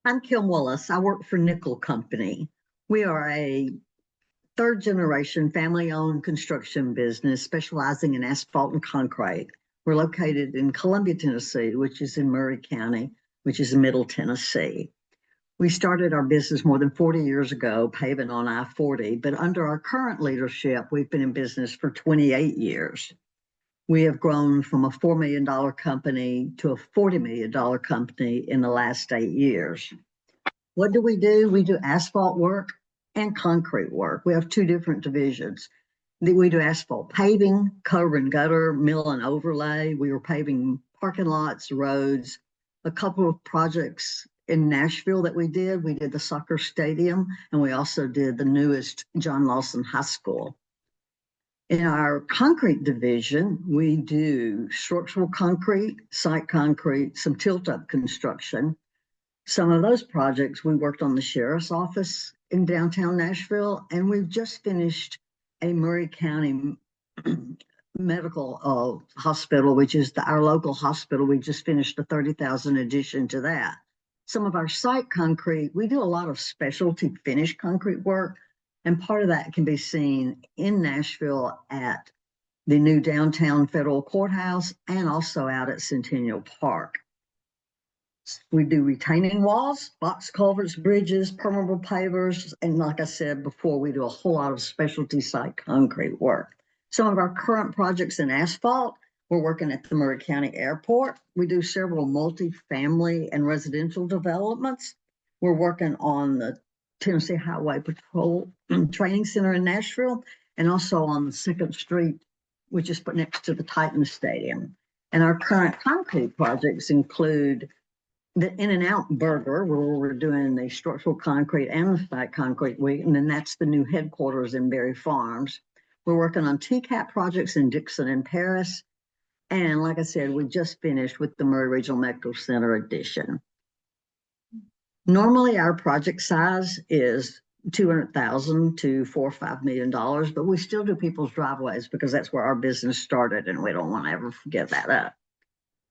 I'm Kim Willis. I work for Nickell Company. We are a third generation family owned construction business specializing in asphalt and concrete. We're located in Columbia, Tennessee, which is in Murray County, which is in Middle Tennessee. We started our business more than 40 years ago, paving on I-40, but under our current leadership, we've been in business for 28 years. We have grown from a $4 million company to a $40 million company in the last 8 years. What do? We do asphalt work and concrete work. We have two different divisions. We do asphalt paving, curb and gutter, mill and overlay. We were paving parking lots, roads, a couple of projects in Nashville that we did. We did the soccer stadium, and we also did the newest John Lawson High School. In our concrete division, we do structural concrete, site concrete, some tilt-up construction. Some of those projects we worked on the sheriff's office in downtown Nashville, and we've just finished a Murray County medical hospital, which is our local hospital. We just finished a 30,000 addition to that. Some of our site concrete, we do a lot of specialty finished concrete work. And part of that can be seen in Nashville at the new downtown federal courthouse and also out at Centennial Park. We do retaining walls, box culverts, bridges, permeable pavers, and like I said before, we do a whole lot of specialty site concrete work. Some of our current projects in asphalt, we're working at the Murray County Airport. We do several multi-family and residential developments. We're working on the Tennessee Highway Patrol Training Center in Nashville, and also on the 2nd Street, which is put next to the Titans Stadium. And our current concrete projects include the In-N-Out Burger, where we're doing the structural concrete and the site concrete week, and then that's the new headquarters in Berry Farms. We're working on TCAP projects in Dixon and Paris. And like I said, we just finished with the Murray Regional Medical Center addition. Normally, our project size is $200,000 to $4 or $5 million, but we still do people's driveways because that's where our business started, and we don't want to ever forget that up.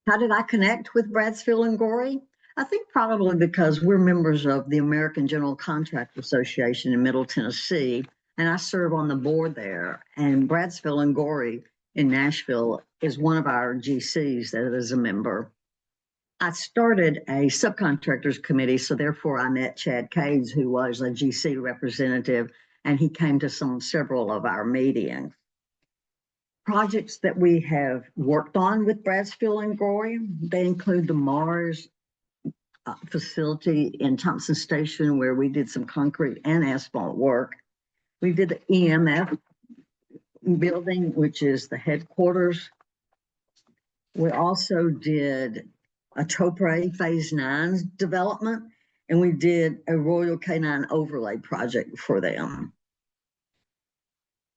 How did I connect with Brasfield Gorrie? I think probably because we're members of the American General Contractor Association in Middle Tennessee, and I serve on the board there. And Brasfield Gorrie in Nashville is one of our GCs that is a member. I started a subcontractors committee, so therefore I met Chad Cades, who was a GC representative, and he came to several of our meetings. Projects that we have worked on with Brasfield Gorrie, they include the Mars facility in Thompson Station, where we did some concrete and asphalt work. We did the EMF building, which is the headquarters. We also did a Topre Phase 9 development, and we did a Royal K9 overlay project for them.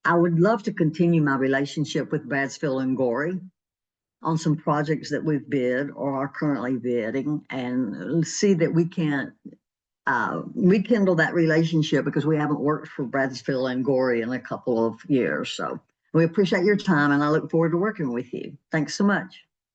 I would love to continue my relationship with Brasfield Gorrie on some projects that we've bid or are currently bidding, and see that we can rekindle that relationship, because we haven't worked for Brasfield Gorrie in a couple of years. So we appreciate your time, and I look forward to working with you. Thanks so much.